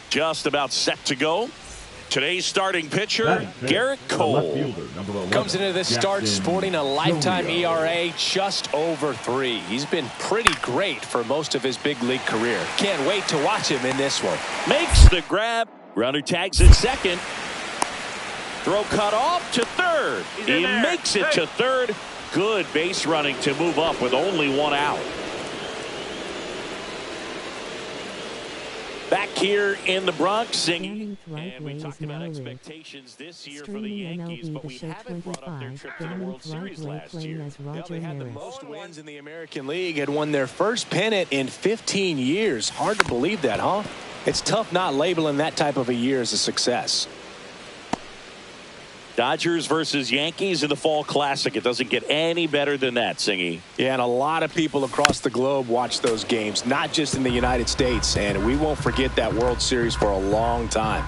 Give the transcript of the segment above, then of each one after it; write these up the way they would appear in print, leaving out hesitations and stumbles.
Just about set to go. Today's starting pitcher, Garrett Cole. Comes into this start sporting a lifetime ERA just over 3. He's been pretty great for most of his big league career. Can't wait to watch him in this one. Makes the grab. Runner tags at second. Throw cut off to third. He makes it to third. Good base running to move up with only 1 out. Back here in the Bronx singing. And we talked about expectations this year for the Yankees, but we haven't brought up their trip to the World Series last year. They had the most wins in the American League, had won their first pennant in 15 years. Hard to believe that, huh? It's tough not labeling that type of a year as a success. Dodgers versus Yankees in the Fall Classic. It doesn't get any better than that, Singy. Yeah, and a lot of people across the globe watch those games, not just in the United States, and we won't forget that World Series for a long time.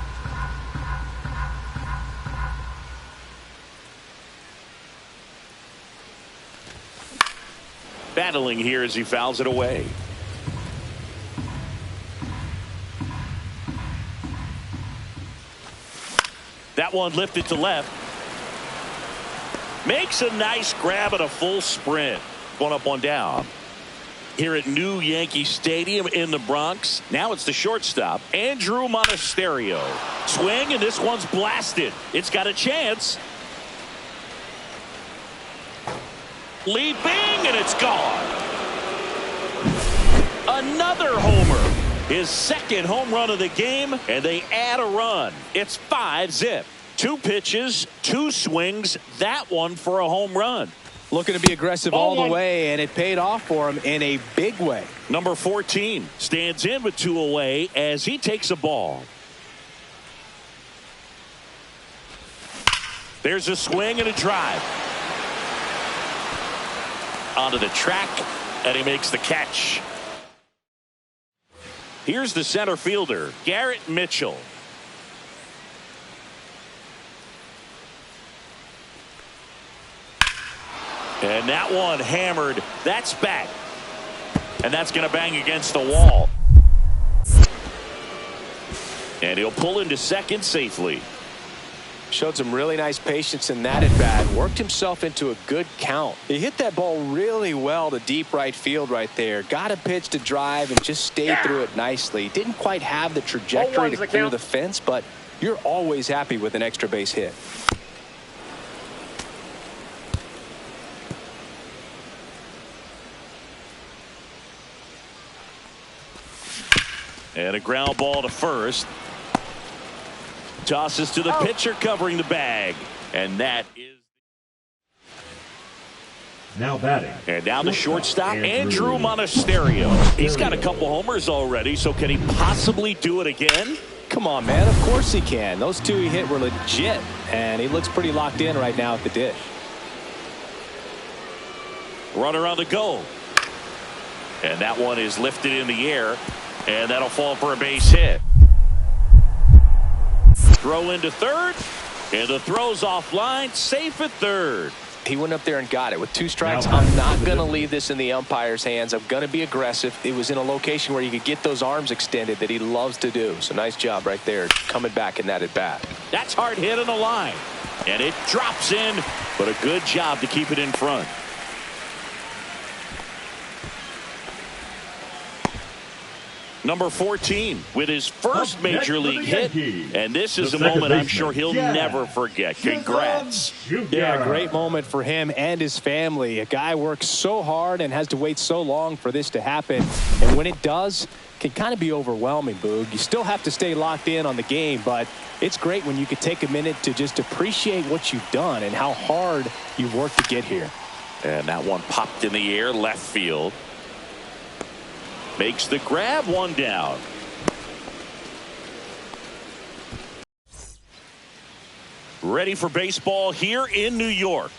Battling here as he fouls it away. That one lifted to left. Makes a nice grab at a full sprint. 1 up, 1 down. Here at New Yankee Stadium in the Bronx. Now it's the shortstop, Andrew Monasterio. Swing, and this one's blasted. It's got a chance. Leaping, and it's gone. Another homer. His second home run of the game, and they add a run. It's 5-zip. 2 pitches, 2 swings, that one for a home run. Looking to be aggressive all the way, and it paid off for him in a big way. Number 14 stands in with 2 away as he takes a ball. There's a swing and a drive. Onto the track, and he makes the catch. Here's the center fielder, Garrett Mitchell. And that one hammered. That's back. And that's going to bang against the wall. And he'll pull into second safely. Showed some really nice patience in that at bat. Worked himself into a good count. He hit that ball really well to deep right field right there. Got a pitch to drive and just stayed through it nicely. Didn't quite have the trajectory to clear the fence, but you're always happy with an extra base hit. And a ground ball to first. Tosses to the pitcher covering the bag. And that is. Now batting. And now the shortstop, Andrew Monasterio. He's got a couple homers already, so can he possibly do it again? Come on, man. Of course he can. Those 2 he hit were legit. And he looks pretty locked in right now at the dish. Runner on the go. And that one is lifted in the air. And that'll fall for a base hit. Throw into third. And the throw's offline. Safe at third. He went up there and got it. With 2 strikes, I'm not going to leave this in the umpire's hands. I'm going to be aggressive. It was in a location where you could get those arms extended that he loves to do. So nice job right there coming back in that at bat. That's hard hit on the line. And it drops in. But a good job to keep it in front. Number 14 with his first major league hit, and this is a moment I'm sure he'll never forget. Congrats. Yeah, great moment for him and his family. A guy works so hard and has to wait so long for this to happen, and when it does, it can kind of be overwhelming, Boog. You still have to stay locked in on the game, but it's great when you could take a minute to just appreciate what you've done and how hard you've worked to get here. And that one popped in the air left field. Makes the grab, 1 down. Ready for baseball here in New York.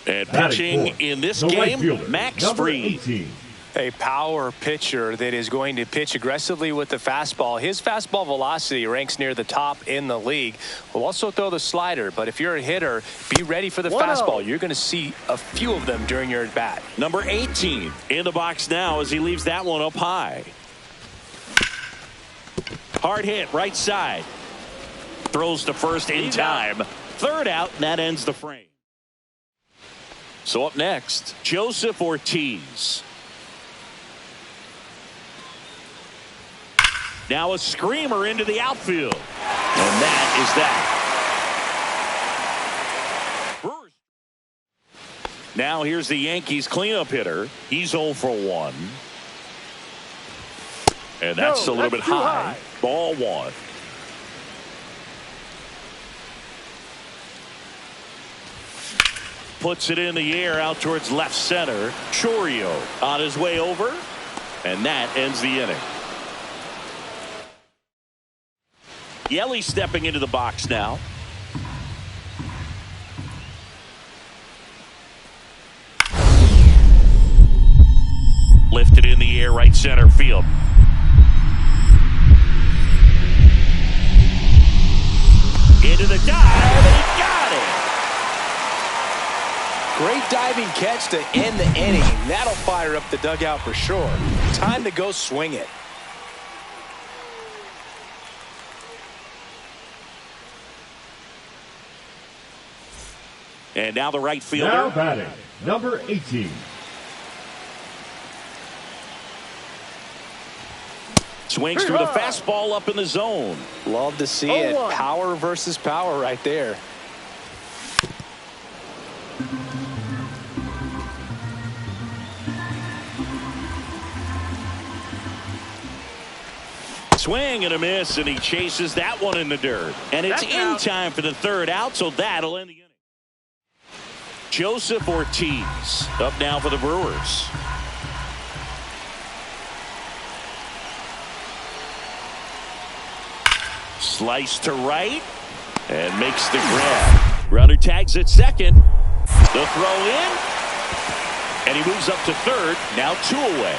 And pitching in this game, Max Fried. A power pitcher that is going to pitch aggressively with the fastball. His fastball velocity ranks near the top in the league. Will also throw the slider, but if you're a hitter, be ready for the fastball. You're going to see a few of them during your at bat. Number 18 in the box now as he leaves that one up high. Hard hit, right side. Throws to first in time. Third out, and that ends the frame. So up next, Joseph Ortiz. Now a screamer into the outfield. And that is that. Now here's the Yankees cleanup hitter. He's 0 for 1. And that's a little bit high. Ball 1. Puts it in the air out towards left center. Chourio on his way over. And that ends the inning. Yelly stepping into the box now. Lifted in the air, right center field. Into the dive, and he got it. Great diving catch to end the inning. That'll fire up the dugout for sure. Time to go swing it. And now the right fielder. Now batting, number 18. Swings through the fastball up in the zone. Love to see it. Power versus power right there. Swing and a miss, and he chases that one in the dirt. And it's in time for the third out, so that'll end the inning. Joseph Ortiz up now for the Brewers. Slice to right and makes the grab. Runner tags at second. The throw in. And he moves up to third. Now 2 away.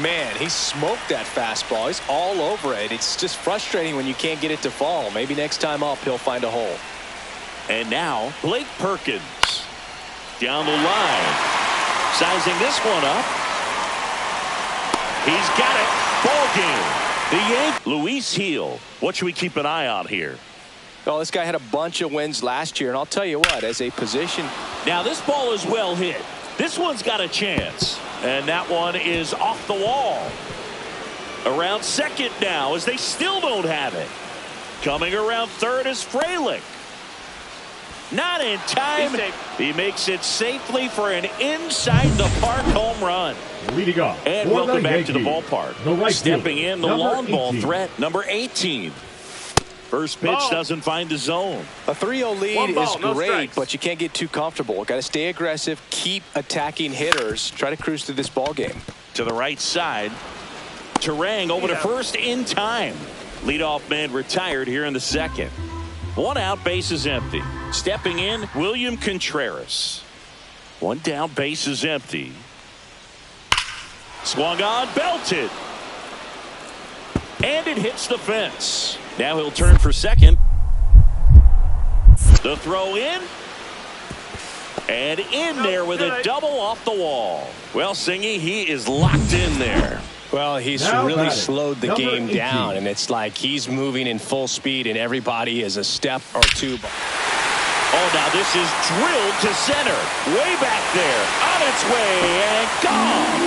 Man, he smoked that fastball. He's all over it. It's just frustrating when you can't get it to fall. Maybe next time up he'll find a hole. And now Blake Perkins down the line. Sizing this one up. He's got it. Ball game. The Yankees. Luis Heel. What should we keep an eye on here? Well, this guy had a bunch of wins last year, and I'll tell you what, as a position. Now this ball is well hit. This one's got a chance. And that one is off the wall. Around second now as they still don't have it. Coming around third is Frelick. Not in time. He makes it safely for an inside the park home run. Leading off. And welcome back to the ballpark. Stepping in the long ball 18. threat, number 18. First pitch doesn't find the zone. A 3-0 lead is great, but you can't get too comfortable. Got to stay aggressive, keep attacking hitters, try to cruise through this ball game. To the right side. Terang over to first in time. Leadoff man retired here in the second. 1 out, bases empty. Stepping in, William Contreras. 1 down, bases empty. Swung on, belted. And it hits the fence. Now he'll turn for second. The throw in. And in there with a double off the wall. Well, Singy, he is locked in there. Well, he's really slowed the game down, and it's like he's moving in full speed, and everybody is a step or two. Oh, now this is drilled to center. Way back there. On its way and gone.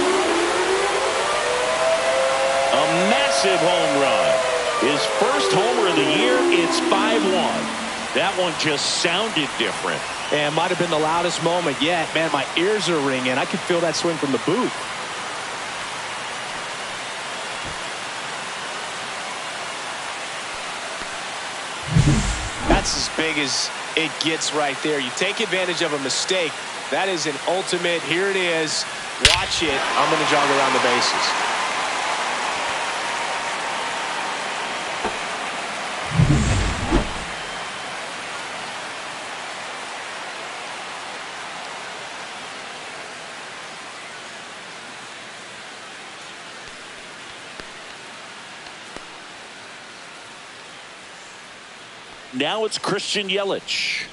A massive home run. His first homer of the year. It's 5-1. That one just sounded different. And might have been the loudest moment yet. Man, my ears are ringing. I could feel that swing from the booth. That's as big as it gets right there. You take advantage of a mistake. That is an ultimate. Here it is. Watch it. I'm going to jog around the bases. Now it's Christian Yelich.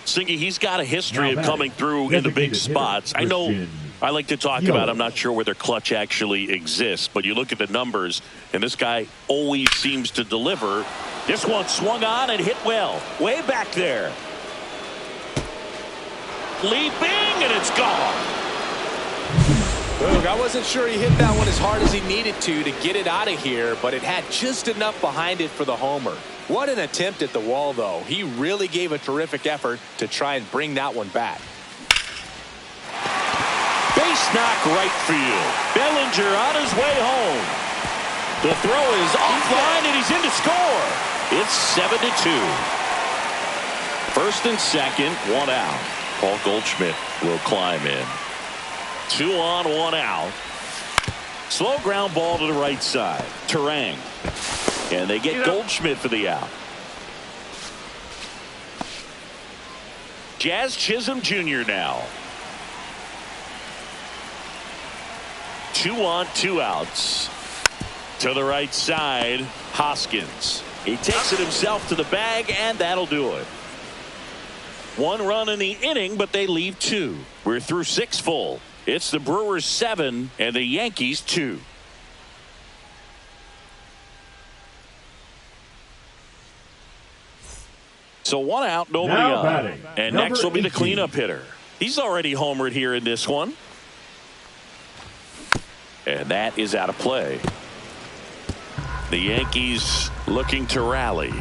Singy, he's got a history of coming through in the big spots. I know I like to talk about, I'm not sure whether clutch actually exists, but you look at the numbers, and this guy always seems to deliver. This one swung on and hit well. Way back there. Leaping, and it's gone. Look, I wasn't sure he hit that one as hard as he needed to get it out of here, but it had just enough behind it for the homer. What an attempt at the wall, though. He really gave a terrific effort to try and bring that one back. Base knock right field. Bellinger on his way home. The throw is offline, and he's in to score. It's 7-2. First and second, one out. Paul Goldschmidt will climb in. 2 on, 1 out. Slow ground ball to the right side. Terang. And they get Goldschmidt for the out. Jazz Chisholm Jr. now. 2 on, 2 outs. To the right side, Hoskins. He takes it himself to the bag, and that'll do it. 1 run in the inning, but they leave 2. We're through 6 full. It's the Brewers 7 and the Yankees 2. So 1 out, nobody Now on. batting, And number next will be the 18. cleanup hitter. He's already homered here in this one. And that is out of play. The Yankees looking to rally.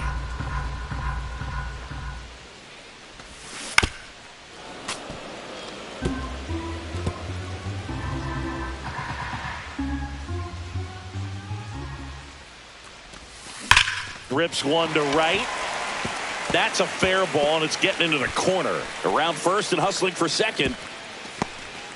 Rips one to right. That's a fair ball, and it's getting into the corner. Around first and hustling for second.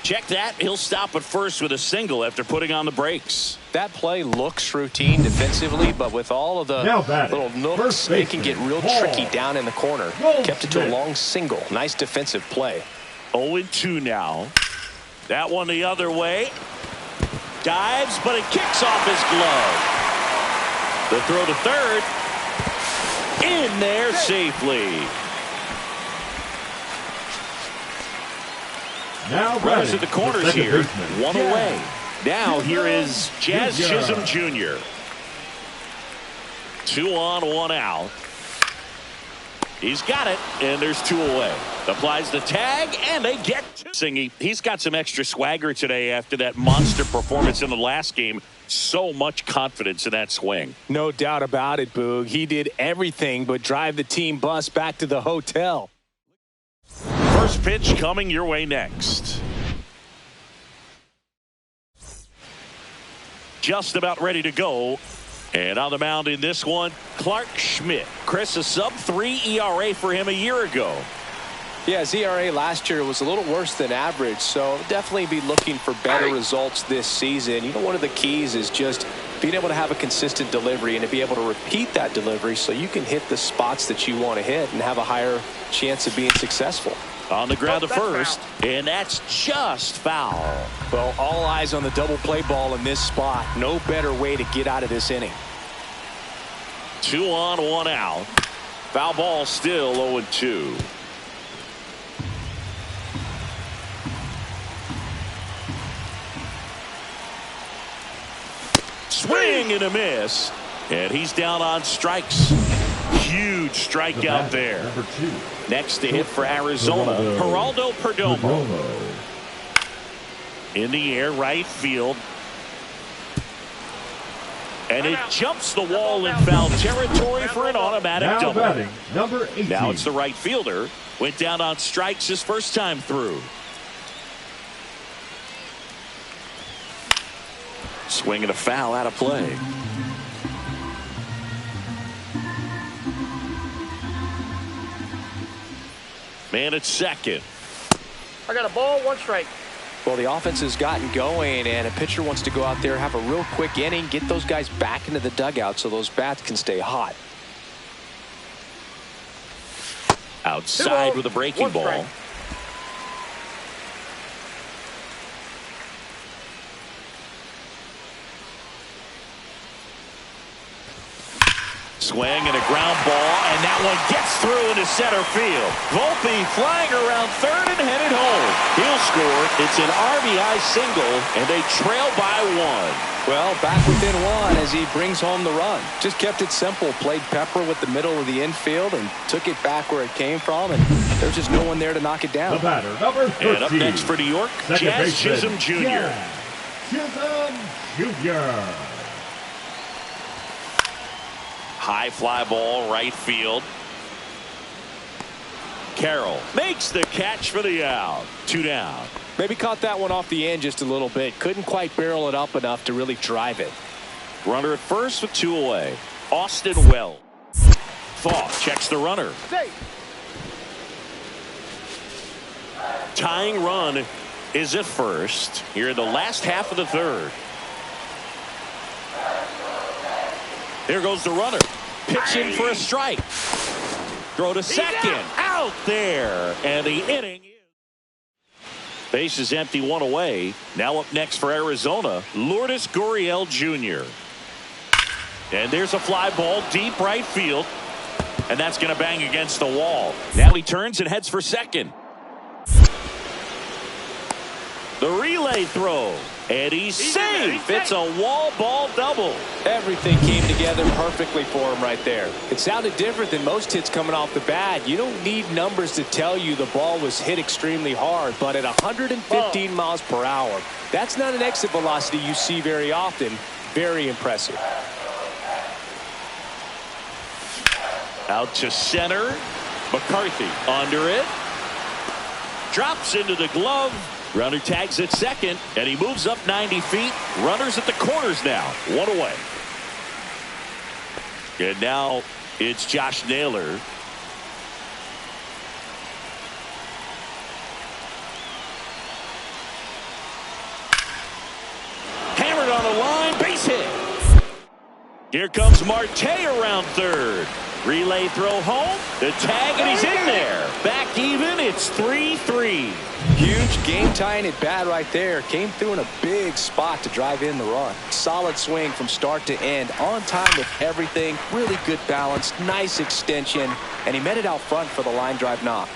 Check that. He'll stop at first with a single after putting on the brakes. That play looks routine defensively, but with all of the little nooks, it can get real tricky down in the corner. Kept it to a long single. Nice defensive play. 0-2 now. That one the other way. Dives, but it kicks off his glove. The throw to third. In there safely. Now Runners at the corners here. baseman. One away. Now here is Jazz Chisholm Jr. 2 on, 1 out. He's got it, and there's 2 away. Applies the tag, and they get to. He's got some extra swagger today after that monster performance in the last game. So much confidence in that swing. No doubt about it, Boog. He did everything but drive the team bus back to the hotel. First pitch coming your way next. Just about ready to go. And on the mound in this one, Clark Schmidt. Chris, a sub-3 ERA for him a year ago. Yeah, his ERA last year was a little worse than average, so definitely be looking for better results this season. You know, one of the keys is just being able to have a consistent delivery and to be able to repeat that delivery so you can hit the spots that you want to hit and have a higher chance of being successful. On the ground to first, and that's just foul. Well, all eyes on the double play ball in this spot. No better way to get out of this inning. 2 on, 1 out. Foul ball still 0-2. Swing and a miss. And he's down on strikes. Huge strikeout there. Number 2. Next to hit for Arizona, Geraldo Perdomo. In the air, right field. And it jumps the wall in foul territory for an automatic Now double. batting, number 18. Now it's the right fielder. Went down on strikes his first time through. Swing and a foul out of play. Man at second. I got a ball, 1 strike. Well, the offense has gotten going, and a pitcher wants to go out there, have a real quick inning, get those guys back into the dugout so those bats can stay hot. Outside with a breaking ball. Strike. Swing and a ground ball, and that one gets through into center field. Volpe flying around third and headed home. He'll score. It's an RBI single, and they trail by 1. Well, back within 1 as he brings home the run. Just kept it simple. Played pepper with the middle of the infield and took it back where it came from, and there's just no one there to knock it down. The batter, number 13. And up next for New York, Jazz Chisholm Jr. Chisholm Jr. High fly ball, right field. Carroll makes the catch for the out. 2 down. Maybe caught that one off the end just a little bit. Couldn't quite barrel it up enough to really drive it. Runner at first with 2 away. Austin Wells. Thaw checks the runner. Tying run is at first here in the last half of the third. There goes the runner. Pitching for a strike. Throw to second. Out there. And the inning is. Base is empty, 1 away. Now up next for Arizona, Lourdes Gurriel Jr. And there's a fly ball deep right field. And that's going to bang against the wall. Now he turns and heads for second. The relay throw. And he's safe. It's a wall ball double. Everything came together perfectly for him right there. It sounded different than most hits coming off the bat. You don't need numbers to tell you the ball was hit extremely hard, but at 115 miles per hour, that's not an exit velocity you see very often. Very impressive. Out to center. McCarthy under it. Drops into the glove. Runner tags at second, and he moves up 90 feet. Runners at the corners now. 1 away. And now it's Josh Naylor. Hammered on the line. Base hit. Here comes Marte around third. Relay throw home. The tag, and he's in there. Back even. It's 3-3. Huge game tying at bat right there. Came through in a big spot to drive in the run. Solid swing from start to end. On time with everything. Really good balance. Nice extension. And he met it out front for the line drive knock.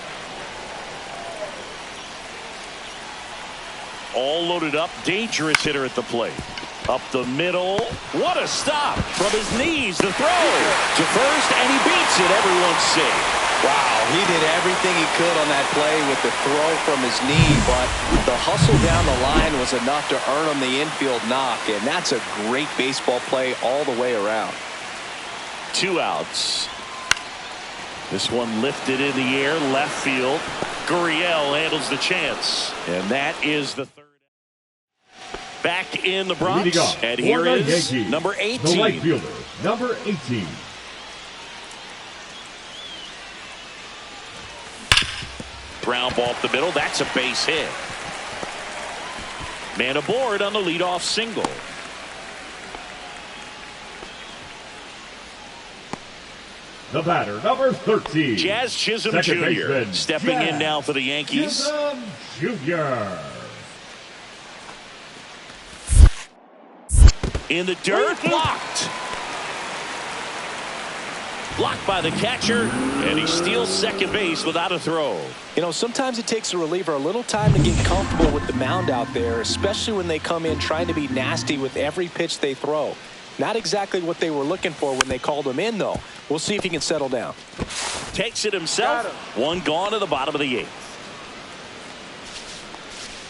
All loaded up. Dangerous hitter at the plate. Up the middle. What a stop. From his knees, the throw to first, and he beats it. Everyone's safe. Wow, he did everything he could on that play with the throw from his knee, but the hustle down the line was enough to earn him the infield knock, and that's a great baseball play all the way around. 2 outs. This one lifted in the air, left field. Gurriel handles the chance, and that is the third. Back in the Bronx, and here is number 18. The right fielder, number 18. Ground ball up the middle. That's a base hit. Man aboard on the leadoff single. The batter, number 13. Jazz Chisholm Jr. stepping in now for the Yankees. Chisholm Jr. In the dirt, blocked. Blocked by the catcher, and he steals second base without a throw. You know, sometimes it takes a reliever a little time to get comfortable with the mound out there, especially when they come in trying to be nasty with every pitch they throw. Not exactly what they were looking for when they called him in, though. We'll see if he can settle down. Takes it himself. One gone to the bottom of the 8th.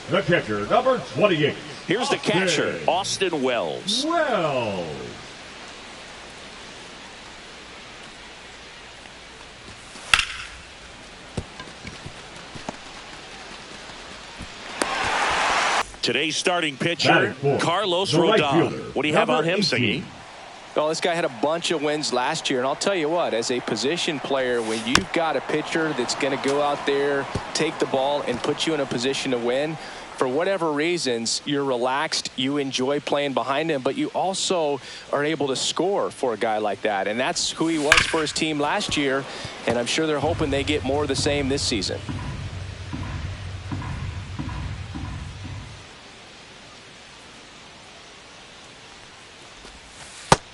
The catcher, number 28. Here's the catcher, Austin Wells. Today's starting pitcher, Carlos Rodon. What do you have on him, Siggy? Well, this guy had a bunch of wins last year, and I'll tell you what, as a position player, when you've got a pitcher that's going to go out there, take the ball, and put you in a position to win, for whatever reasons, you're relaxed, you enjoy playing behind him, but you also are able to score for a guy like that. And that's who he was for his team last year, and I'm sure they're hoping they get more of the same this season.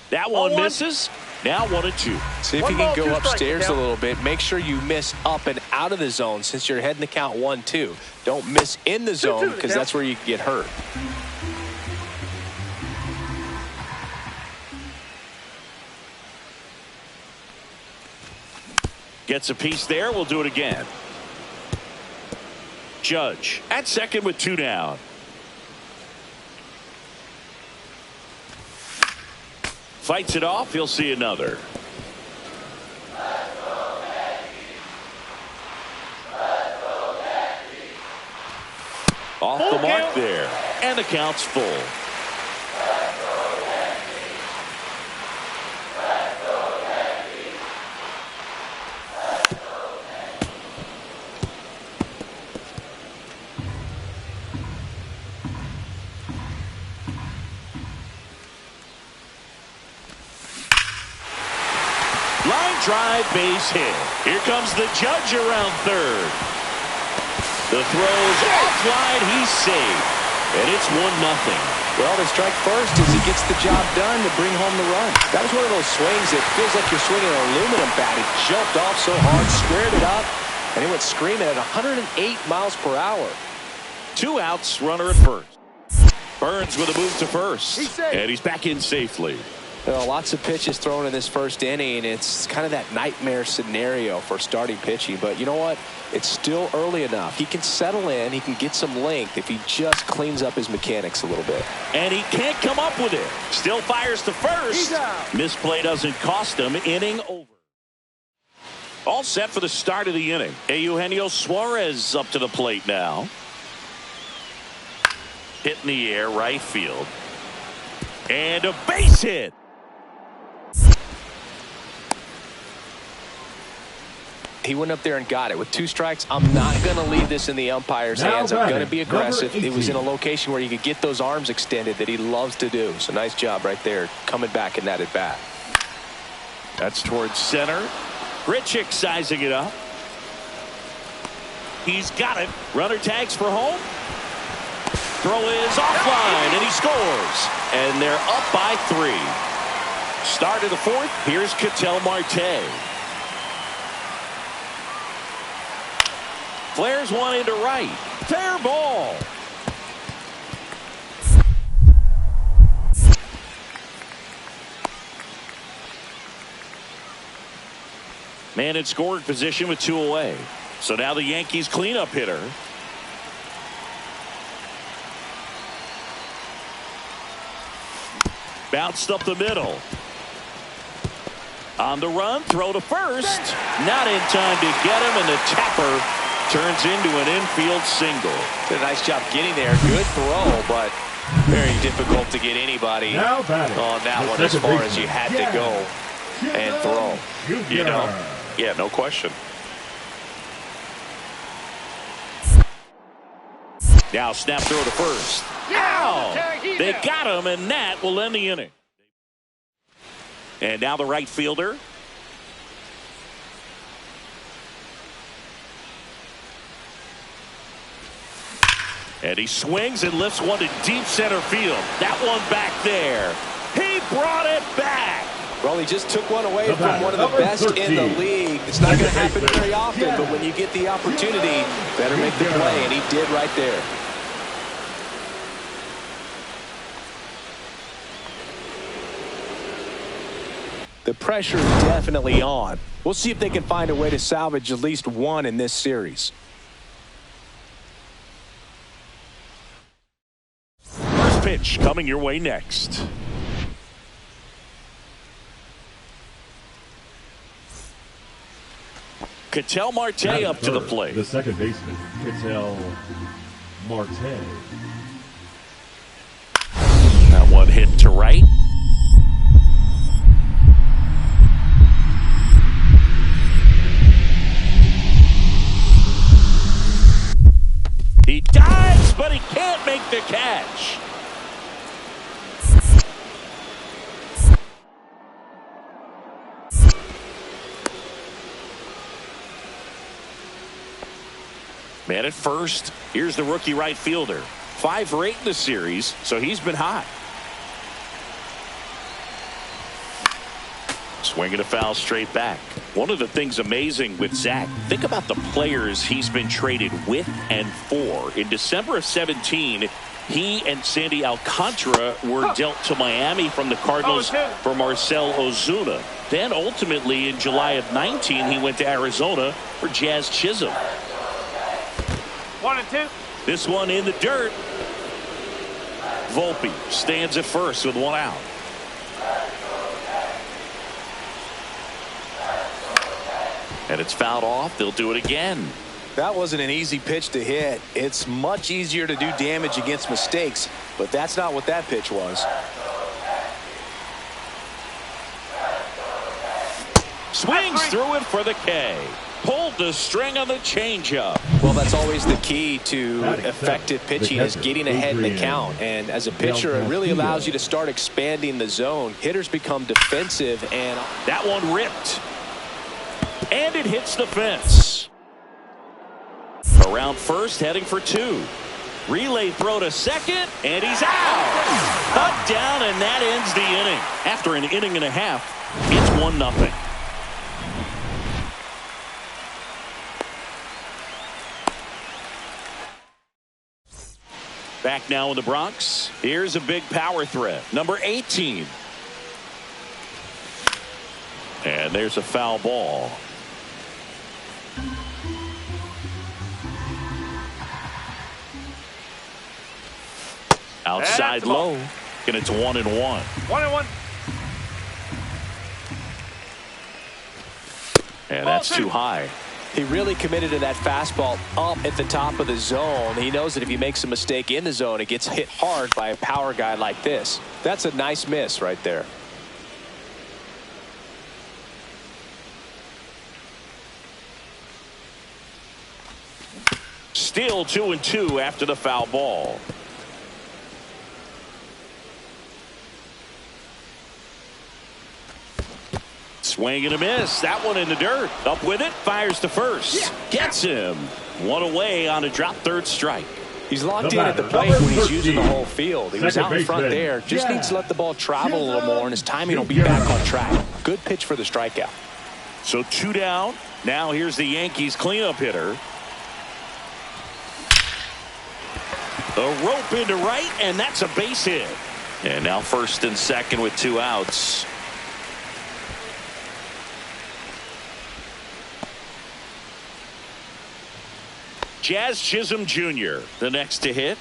That one misses. Now 1-2. See if you can go upstairs a little bit. Make sure you miss up and out of the zone since you're heading the count 1-2. Don't miss in the zone because that's where you can get hurt. Gets a piece there. We'll do it again. Judge at second with 2 down. Fights it off. He'll see another. Off the mark there. And the count's full. Line drive, base hit. Here comes the judge around third. The throw's offline. He's safe. And it's 1-0. Well, the strike first as he gets the job done to bring home the run. That was one of those swings that feels like you're swinging an aluminum bat. It jumped off so hard, squared it up, and it went screaming at 108 miles per hour. 2 outs, runner at first. Burns with a move to first. And he's back in safely. Well, lots of pitches thrown in this first inning. It's kind of that nightmare scenario for starting pitching. But you know what? It's still early enough. He can settle in. He can get some length if he just cleans up his mechanics a little bit. And he can't come up with it. Still fires to first. Misplay doesn't cost him. Inning over. All set for the start of the inning. Eugenio Suarez up to the plate now. Hit in the air, right field. And a base hit. He went up there and got it. With 2 strikes, I'm not going to leave this in the umpire's hands. I'm going to be aggressive. It was in a location where you could get those arms extended that he loves to do. So nice job right there coming back in that at bat. That's towards center. Grichuk sizing it up. He's got it. Runner tags for home. Throw is offline, and he scores. And they're up by 3. Start of the 4th. Here's Ketel Marte. Flares one into right. Fair ball. Man in scoring position with 2 away. So now the Yankees cleanup hitter. Bounced up the middle. On the run, throw to first. Not in time to get him, and the tapper turns into an infield single. Did a nice job getting there. Good throw, but very difficult to get anybody on that one as far as you had to go and throw. You know, yeah, no question. Now snap throw to first. Ow! They got him, and that will end the inning. And now the right fielder. And he swings and lifts one to deep center field. That one back there. He brought it back. Well, he just took one away from one of the best in the league. It's not going to happen very often, but when you get the opportunity, better make the play, and he did right there. The pressure is definitely on. We'll see if they can find a way to salvage at least one in this series. First pitch coming your way next. Ketel Marte up to the plate. The second baseman, Ketel Marte. That one hit to right. He dives, but he can't make the catch. Man at first. Here's the rookie right fielder. 5 for 8 in the series, so he's been hot. Swinging a foul straight back. One of the things amazing with Zach, think about the players he's been traded with and for. In December of 17, he and Sandy Alcantara were dealt to Miami from the Cardinals for Marcell Ozuna. Then ultimately in July of 19, he went to Arizona for Jazz Chisholm. 1 and 2. This one in the dirt. Volpe stands at first with one out. And it's fouled off. They'll do it again. That wasn't an easy pitch to hit. It's much easier to do damage against mistakes, but that's not what that pitch was. Swings through it for the K. Pulled the string on the changeup. Well, that's always the key to effective pitching, is getting ahead in the count. And as a pitcher, it really allows you to start expanding the zone. Hitters become defensive, and that one ripped. And it hits the fence. Around first, heading for 2. Relay throw to second, and he's out. Cut down, and that ends the inning. After an inning and a half, it's 1-0. Back now in the Bronx. Here's a big power threat. Number 18. And there's a foul ball. Outside low. And it's 1-1. 1-1. And that's too high. He really committed to that fastball up at the top of the zone. He knows that if he makes a mistake in the zone, it gets hit hard by a power guy like this. That's a nice miss right there. Still 2-2 after the foul ball. Swing and a miss. That one in the dirt. Up with it. Fires to first. Gets him. One away on a drop third strike. He's locked in at the plate when he's using the whole field. He was out in front there. Just needs to let the ball travel a little more, and his timing will be back on track. Good pitch for the strikeout. So 2 down. Now here's the Yankees cleanup hitter. The rope into right, and that's a base hit. And now first and second with 2 outs. Jazz Chisholm Jr., the next to hit.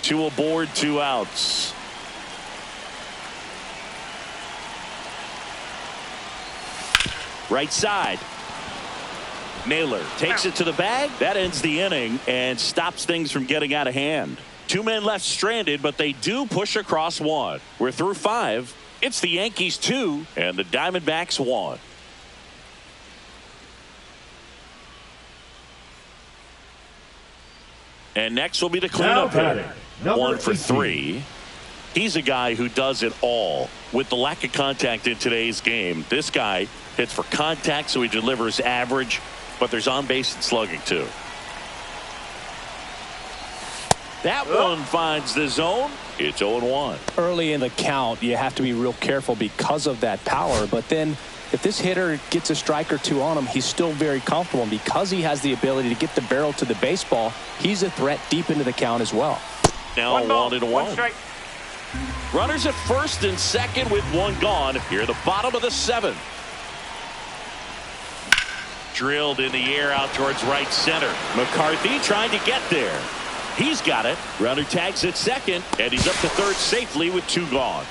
Two aboard, 2 outs. Right side. Naylor takes it to the bag. That ends the inning and stops things from getting out of hand. 2 men left stranded, but they do push across 1. We're through 5. It's the Yankees 2 and the Diamondbacks 1. And next will be the cleanup hitter. 1 for 3. He's a guy who does it all. With the lack of contact in today's game, this guy hits for contact, so he delivers average, but there's on base and slugging too. That one finds the zone. It's 0-1. Early in the count, you have to be real careful because of that power. But then if this hitter gets a strike or 2 on him, he's still very comfortable. And because he has the ability to get the barrel to the baseball, he's a threat deep into the count as well. Now 1-1. Runners at first and second with 1 gone. Here at the bottom of the 7th. Drilled in the air out towards right center. McCarthy trying to get there. He's got it. Runner tags at second, and he's up to third safely with 2 gone.